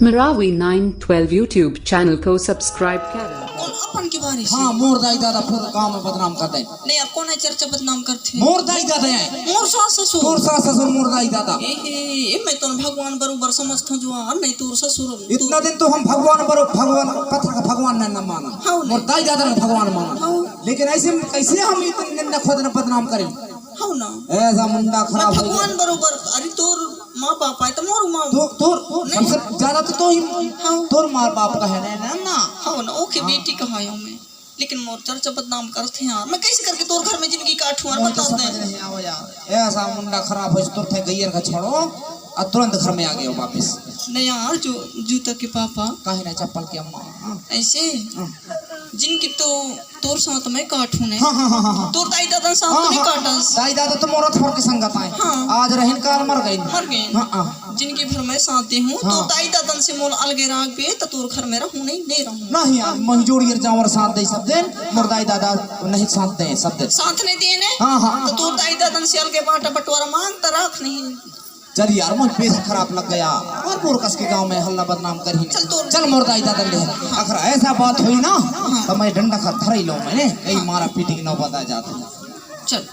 Marawi 912 YouTube channel को subscribe करें। कौन अपन की बारिश हाँ मोर दाई दादा फिर गांव में बदनाम कर दे। नहीं यार कौन है चर्चा बदनाम करते मोर दाई दादा है, मोर सास ससुर तोर सास ससुर मोर दाई दादा। मैं तो भगवान बरोबर समझता हूँ नहीं तोर ससुर इतना दिन तो हम भगवान पत्थर का भगवान न माना, मोर दाई दादा ने भगवान माना, लेकिन ऐसे कैसे हम इतनी निंदा खुद न बदनाम करें? हाँ ना ऐसा मुंडा खराब भगवान बरोबर। अरे तोर माँ बाप है तो मोर माँ तोर सबसे ज्यादा तो ही तोर माँ बाप का है ना। हाँ ना ओके बेटी कहा है मैं, लेकिन मोर चर्चा बदनाम करते हैं यार। मैं कैसे करके तोर घर में जिंदगी काटूं यार बता दे। ऐसा मुंडा खराब है तोर थे गैयर का छोड़ो और तुरंत घर में आ गए हो वापस। नहीं यार जो जूता के पापा कहीं ना चप्पल की अम्मा ऐसे जिनकी तो तोर साथ में काटूं ने हाँ। तोर दाई दादा साथ में काटस। दाई दादा तो मोरत फोर की संगत आए, आज रहन काल मर गई जिनकी घर में साथ हूँ तो दाई दादन से मोल अलगे राग पे तो तोर घर में रहूं नहीं रहूं नहीं यार मंजूरी जावर साथ दे सब दिन मोर दाई दादा नहीं साथ दे सब दिन साथ नहीं दिए ने। हाँ तो तोर दाई दादन से अलगे बाटा बंटवारा मांगता रख नहीं। चल यार मुझ पेश खराब लग गया और मोर कस के गांव में हल्ला बदनाम कर ही चल मोर दाई दादा ले अगर ऐसा बात हुई ना तो मैं डंडा खा धर ही लो मैंने यही मारा पीटी की नौबत आ जाती। चल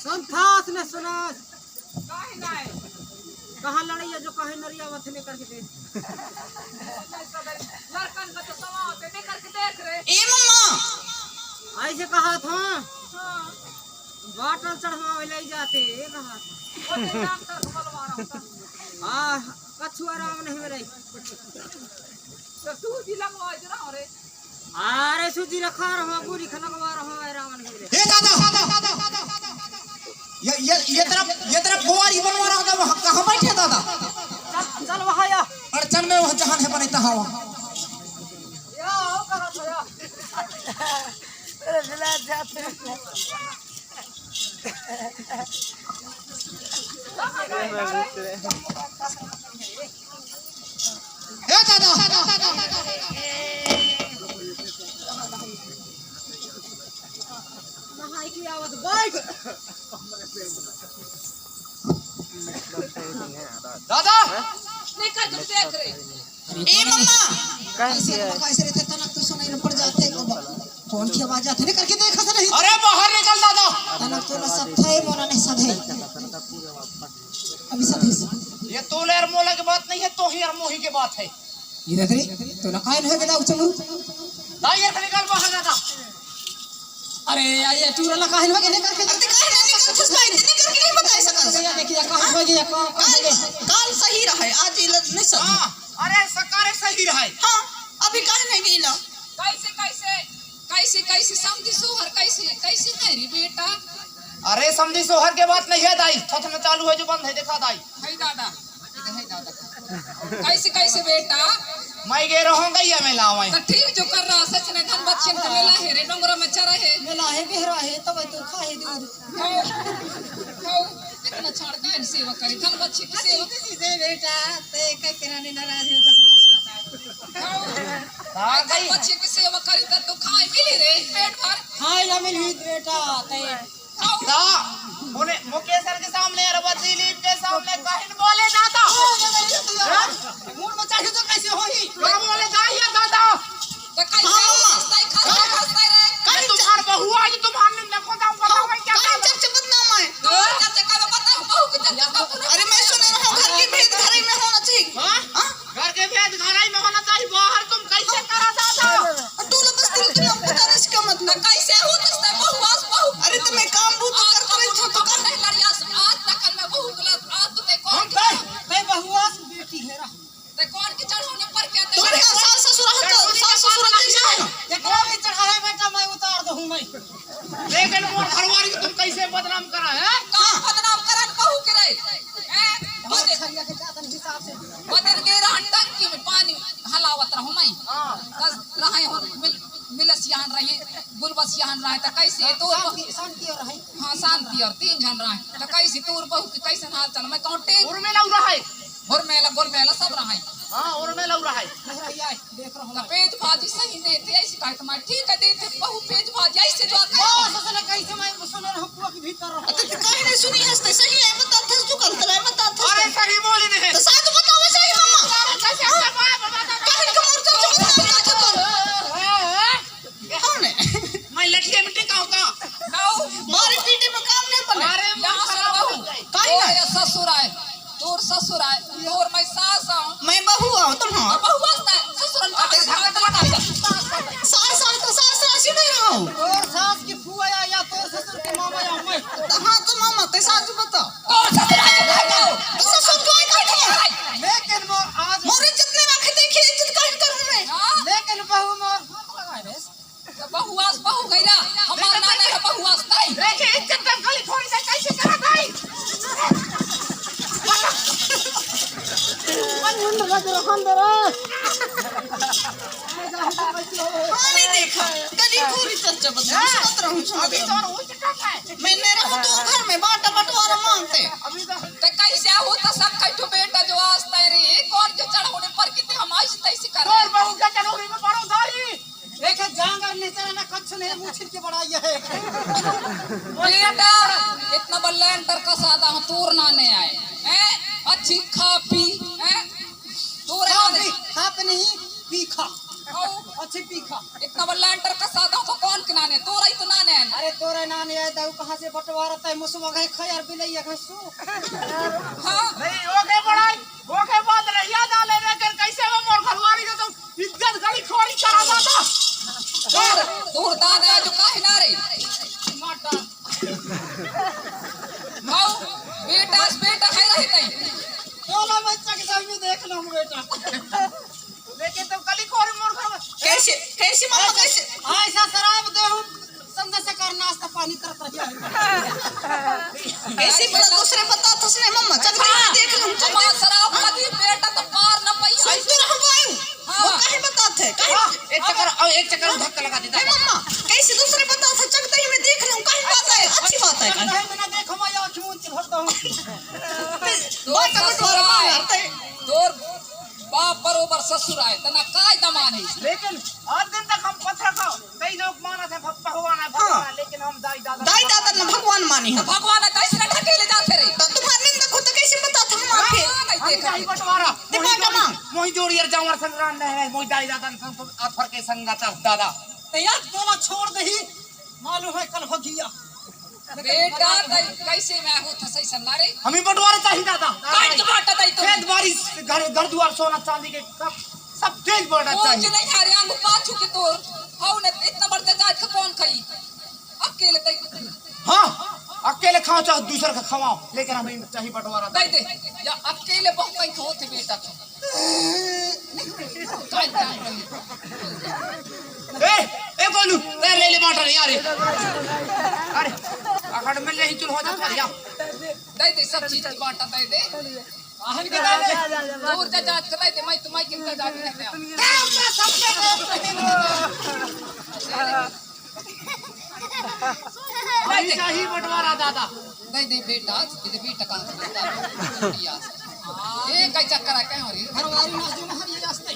संथास ने सुना कहाँ लड़ाई है जो कहे नरिया वथने करके दे लड़कन का तो समाओ ते करके देख रे ए मम्मा ऐसे कहा था बाटल चढ़वा ले जाते कहा हां कछुआ राम नहीं मेरे तो सूजी लगवा जरा रे अरे सूजी रखा रहो पूरी खलगवा रहो है राम नहीं मेरे ए दादा ये तरफ कुंवारी बनवा रहा था कहाँ बैठे दादा? चल वहाँ या अड़चन में वह जहान है बने तहाँ वहाँ या कहाँ था या ए दादा नहाई की आवाज बैठ दादा नहीं कर तुम देख रहे ए मम्मा कैसे रहते तनक तो सुनाई न पड़ जाते कौन की आवाज आती नहीं करके देखा था नहीं अरे बाहर निकल दादा तनक तो सब थे मोना नहीं सधे अभी सधे ये तो लेर मोला की बात नहीं है तो ही और मोही की बात है। ये देख रही तो ना कायन है गदा चलू दाई निकल बाहर दादा। अरे ये टूरा ला कायन हो के नहीं करके अरे काहे नहीं कर फुसलाई नहीं करके नहीं बता सकत। ये देखिए कायन हो गया काल सही रहा आज इल नहीं सब। अरे सकारे सही रहा हां अभी काहे नहीं गईला कैसे समझी सोहर कैसे है रे बेटा। अरे समझी सोहर के बात नहीं है दाई छत में चालू है जो बंद है देखा दाई है दादा कैसे बेटा मैं गे रहूंगा या मैं लावाई तो ठीक जो कर रहा सच ने धन बच्चन के मेला है रे डोंगरा में चरा है मेला है गहरा है तब तो खाए दूर खाओ इतना छाड़ का सेवा करे धन बच्चे की सेवा दे बेटा ते कह कराने नाराज हो तो धन बच्चे की सेवा करी तो खाए मिली रे पेट भर हां या मिली बेटा ते दा उन्हें मुकेशर के सामने अरबा दिलीप के सामने कहीं बोले दादा मूड में चढ़ तो कैसे होई क्या बोले दाहिया दादा तो कैसे खस्ता रे कहीं तुम्हार बहू आज तुम्हारे ने देखो दाऊ बताओ मैं क्या काहे चर्चा बदनाम है। तो चाचा का बताओ बहू के चाचा अरे मैं सुन रहा हूं घर के भेद घर में होना चाहिए। हां घर के भेद घर में होना चाहिए बाहर तुम कैसे करा दादा टूला बस्ती के नाम पता नहीं इसका मतलब कैसे हो तो बहू अरे तो मैं काम बूत करता रही थी तो कर नहीं लड़िया आज तक मैं बहू गलत आज तो ते कौन ते बहुआ बेटी है रा ते कौन के चढ़ाने पर क्या तो मेरे सास ससुर हम तो सास ससुर कैसे है एकरा भी चढ़ाए बेटा मैं उतार दूं मैं लेकिन मोर घरवाली को तुम कैसे बदनाम करा है? काम बदनाम करन बहू के रे छलिया के जातन हिसाब से बदल के रहन टंकी में पानी हलावत रहूं मैं बस रहे हो मिलस यहां रहे गुलबस यहां रहे त कैसे तो शांति और है हां शांति और तीन जन रहे त कैसे तोर बहू के कैसे हाल चल मैं कहूं टेन उर्मिला उड़ा है और मेला गोल मेला सब रहे हां मोर नहीं लग रहा है देख रहा हूँ पेज भाजी सही देते ऐसे कहे तुम्हारे ठीक है देते बहु पेज भाजी ऐसे जो ससुर कैसे मैं सुन रहा हूं कि भीतर रहो तो काहे नहीं सुनी हंसते सही है बता थे जो करते है बता थे अरे सही बोली नहीं तो साथ बताओ सही मम्मा काहे का मोर्चा चमत्कार कौन है मैं लठिया मिट्टी का होता मारे पीटे में काम नहीं बने अरे यहाँ से बहू काहे ना ससुर आए तोर ससुर आए तोर मैं सास आऊं मैं बहू आऊं तुम हां बहू वास्ता ससुर सास राशि नहीं रहो तोर सास की फुआ या तोर ससुर के मामा या मैं हां तो मामा ते सास बता तोर ससुर आए तो ससुर जो है लेकिन वो आज मोरे जितने रखे देखिए इज्जत काहे करूं मैं लेकिन बहू मोर लगाए रे बहुआस बहु गईरा हमार ना नहीं बहुआस नहीं देखिए इज्जत तक गली थोड़ी सी कैसे करत है पानी देखा कभी पूरी चर्चा बदनाम सुनत रहूं अभी तो उल्टा है मैंने रहूं तो घर में बाटा बंटवारा मांगते अभी तो ते कैसे हो तो सब कठो बेटा जो आस्ता रे कौन जो चढ़ोने पर किते हम ऐसे तैसे कर और बहू के चनोरी में पड़ो सारी एक जांगर नीचे ना कच्छ नहीं मुछिल के बढ़ाई है बेटा इतना बल्लेंटर का सादा हम तोर नाने आए हैं अच्छी खा पी हैं तोरे नाने खाप नहीं पीखा खाओ अच्छी पीखा इतना बल्लेंटर का सादा तो कौन के नाने तोरा ही तो नाने हैं अरे तोरे नानी है दाऊ कहां से बंटवारा है मुसवा गए खैर बिलैया घसू हां नहीं ओके बड़ाई ओके बात रहिया डाले लेकर कैसे वो मोर घरवारी के तो इज्जत गली थोड़ी करा जाता तोर दादा जो काहे ना रे माटा खाओ बेटा है रहे तई तोला बच्चा के सामने देख लो बेटा लेकिन तुम गली खोरी मोर घर में कैसे मामा कैसे ऐसा शराब देहू संग से कर नाश्ता पानी करत रहिया कैसे बड़ा दूसरे बता तसने मम्मा चल देख लूं हमार शराब कदी बेटा तो पार न पई आई तो रहबो वो काहे बताते काहे एक चक्कर धक्का लगा देता मम्मा कैसे दूसरे बताते चलते ही मैं देख लूं काहे बात है अच्छी बात है नहीं मैंने देखो मैं आंख मूंद के भरता हूं बाटा बंटवारा मांगते तोर बाप बरोबर ससुर आए तना काय दमाने लेकिन आज दिन तक हम पत्थर खाओ कई लोग माना थे भगवान है भगवान लेकिन हम दाई दादा न भगवान मानी है भगवान कैसे न ढकेले जाते रे तो तुम्हारे निंदा को तो कैसे बताते हम आके नहीं देखा दाई बटवारा दिमाग मां मोई जोड़ियर जावर संग्राम है मोई दाई दादा संग अथर के संगता दादा यार तोला छोड़ दही मालूम है कल भगिया बेटा कैसे मैं हो था सही सन्ना रे हमें बटवारा चाहिए दादा काट बाटा दई तो खेत बारिश घर द्वार सोना चांदी के सब तेज बड़ा कुछ चाहिए नहीं हारे आंगू पाछू के तोर हाउ ने इतना बड़ा जात का कौन खाई अकेले दई हां अकेले खाओ चाहे दूसरे का खवाओ लेकिन हमें चाहिए बटवारा दई दे या अकेले बहुत कहीं होते बेटा काय जान ए गोलू ले ले बाटा यार अरे अखड़ में नहीं चुल हो जाता यार दई दे सब चीज की बाटा दई दे आहन के दे दूर जा जात कर दे मैं तुम्हारी किनका जात करते नहीं चाहिए बटवारा दादा दई दे बेटा दे बेटा का जुड़िया ए कई चक्कर आ कहीं हो रही घरवारी नाच जो महरी रास्ते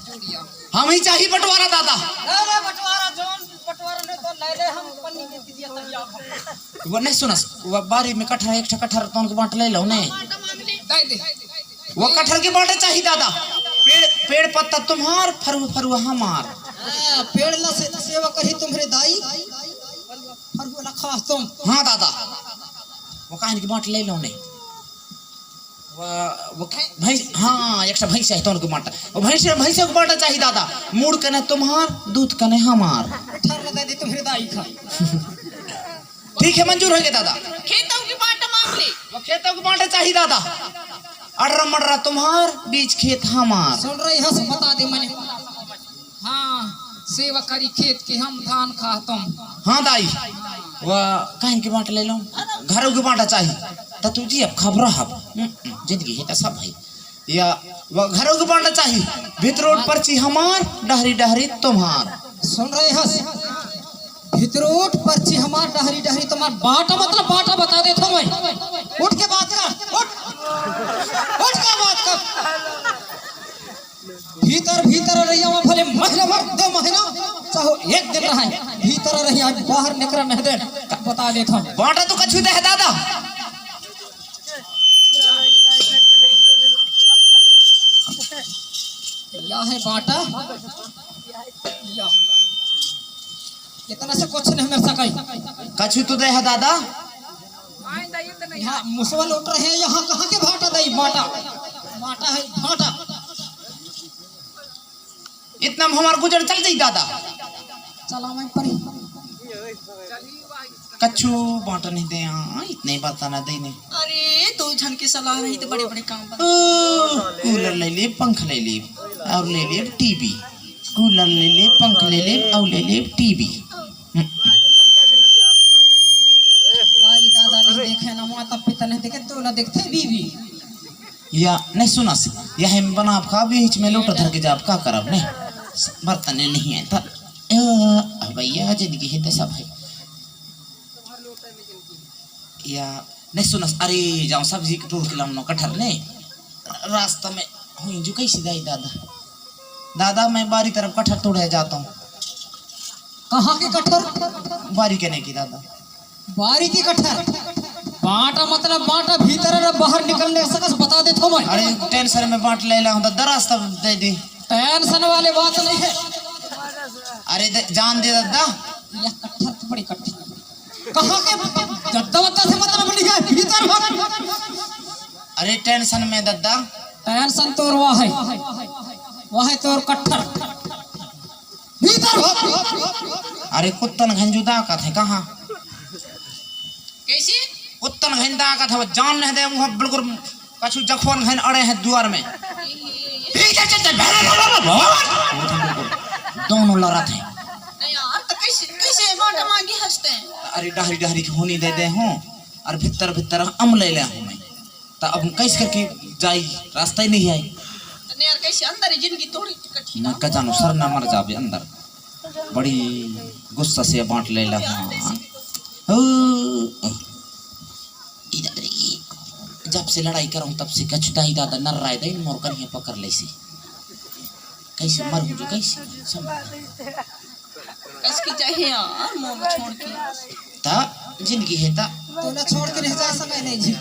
जुड़िया हम ही चाहिए बटवारा दादा ले बटवारा जोन बटवारा ने तो ले ले हम पन्नी में दिया तैयार वो नहीं सुनस वो बारी में कटहर एक कटहर तोन के बांट ले लो ने दई दे वो कटहर के बांटे चाहिए दादा पेड़ पत्ता तुम्हार फरुआ हमार पेड़ ला से सेवा करी तुम्हारे दाई फरुआ ला खास तुम हाँ दादा वो काहे के बांट ले लो ने वो भैंस हाँ एक भैंस है तो बांटा वो भैंस को बांटा चाहिए दादा मूड कने तुम्हार दूध कने हमार ठर दे दे तुम्हारे दाई खा ठीक है मंजूर हो गया दादा खेतों की बाटा मांग ले वो खेतों को बांटे चाहिए दादा अडरा मडरा तुम्हार बीच खेत हमार सुन रही हंस बता दे मैंने हां सेवा करी खेत के हम धान खा तुम हाँ दाई वह कहीं के बांट ले लो घरों के बांटा चाहिए तो तू जी अब खबर हब जिंदगी है सब भाई या वह घरों के बांटा चाहिए भितरोट पर्ची हमार डहरी डहरी तुम्हार सुन रहे हंस भितरोट पर्ची हमार डहरी डहरी तुम्हार बाटा मतलब बाटा बता दे तो मैं उठ के बात कर उठ के बात कर भीतर भीतर रहिया वहाँ भले महीना भर 2 महीना चाहे 1 दिन रहे भीतर रहिया बाहर निकल नहीं दे बता देता हूँ बाटा तो कछु दे है दादा यह है बाटा या इतना से कुछ नहीं मिल सका कछु तो दे है दादा यहाँ मुसवा लौट रहे हैं यहाँ कहाँ के भाटा दई बाटा बाटा है भाटा इतना में हमार गुजर चल जाई दादा चला मैं परी कछु बाटा नहीं दे हाँ इतने बात ना देने अरे 2 जन की सलाह रही तो बड़े बड़े काम बन कूलर ले ले पंख ले ले और ले ले टीवी कूलर ले ले पंख ले ले और ले ले टीवी दाई दादा नहीं देखे ना माता पिता नहीं देखे तो ना देखते बीवी या नहीं सुना से यह हम बना आप खा बीच में लोटा धर के जाब का करब नहीं बर्तन नहीं है था भैया जिंदगी है सब है या नहीं सुना अरे जाओ सब्जी के टूर के लाऊं कटहर ने रास्ता में हुई जो कैसी दाई दादा दादा मैं बारी तरफ कटहर तोड़े जाता हूँ कहाँ के कटहर बारी कहने की दादा बारी की कटहर बाटा मतलब बाटा भीतर और बाहर निकलने सकस बता दे तो मैं अरे टेंशन में बांट ले ला तो रास्ता दे दे टेंशन वाले बात नहीं है अरे जान दे दादा यह कटहर तो बड़ी कटहर कहाँ के जद्दा वद्दा से मतलब नहीं है भीतर भाग अरे टेंशन में दादा टेंशन तोर वह है तोर कटहर भीतर भाग अरे कुत्तन घंजुदा का थे कहाँ कैसे कुत्तन घंदा का था वो जान नहीं दे मुँह बिल्कुल कछु जखवन घन अड़े हैं द्वार में दोनों लड़ा थे नहीं यार तो कैसे कैसे बाटा मांगी हंसते हैं अरे डहरी डहरी की होनी दे दे हूँ और भीतर भीतर अम ले ले हूँ मैं तो अब कैसे करके जाई रास्ता ही नहीं आई नहीं यार कैसे अंदर ही जिंदगी थोड़ी कठिन मैं क्या जानू सर ना मर जावे अंदर बड़ी गुस्सा से बांट ले ला हाँ जब से लड़ाई करूं तब से कछुदाई दादा नर राय दे मोर कर ये पकड़ ले सी कैसे मर जो कैसे सब कैसे चाहिए यार मोह छोड़ के ता जिंदगी है ता तो ना छोड़ के नहीं जा सके नहीं जी